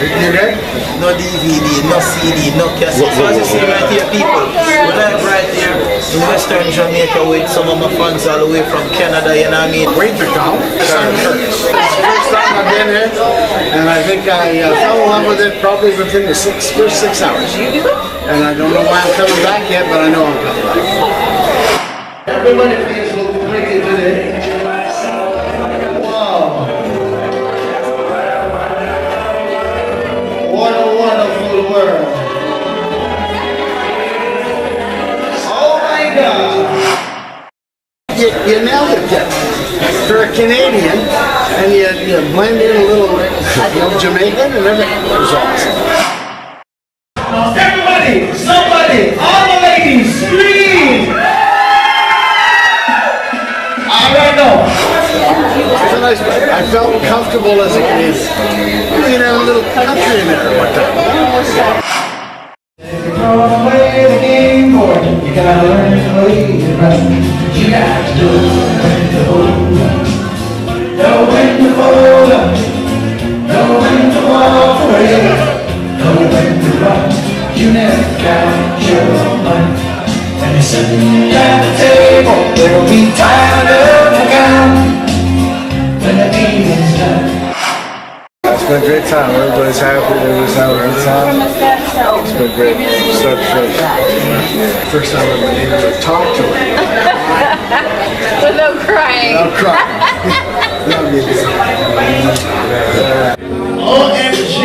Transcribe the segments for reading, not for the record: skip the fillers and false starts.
You read? No DVD, no CD, no cassette. So as you see right here, people, we live right here in Western Jamaica with some of my fans all the way from Canada, you know what I mean? Winter town. First time I've been here, and I think I fell in love with it probably within the first 6 hours. And I don't know why I'm coming back yet, but I know I'm coming back. Everybody feels look pretty today. Wow. What a wonderful world. Oh my God. You nailed it, Jeff. For a Canadian, and you blend in a little Jamaican, and everything was awesome. Everybody, somebody, all the ladies, scream! All right, now. I felt comfortable as a Canadian. You know, a little country in there one time. Throw away the game board. You gotta learn to play it right. You got to know when to hold up, know when to fold up, know when to walk away, know when to run. You never got your money. And you're sitting at the table, there'll be time enough to count when the evening's done. It's been a great time. Everybody's happy. Everybody's having a good time. It's been great. Start to finish. First time I've been able to talk to her. Without crying. Without crying. OMG.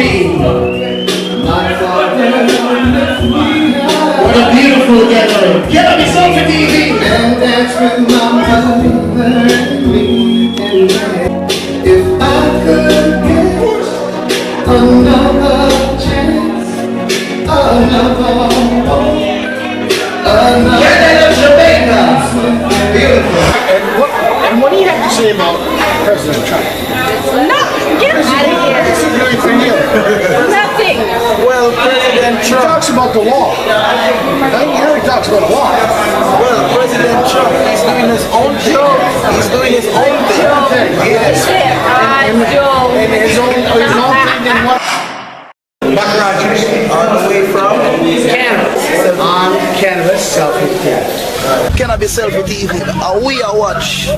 What a beautiful gathering. Get up yourself for TV. And dance with my mother and me. If I could get another chance, another Jamaica. Beautiful. And what do you have to say about President Trump? No, get out of here. This is really for you. Nothing. Well, President He Trump. talks about the wall. I hear he talks about the wall. Well, President Trump, he's doing his own job. He's doing his own thing. Yes. And his own thing in what? Buck Rogers. On the way from On cannabis, selfie. Cannabis Selfie TV. We are watch.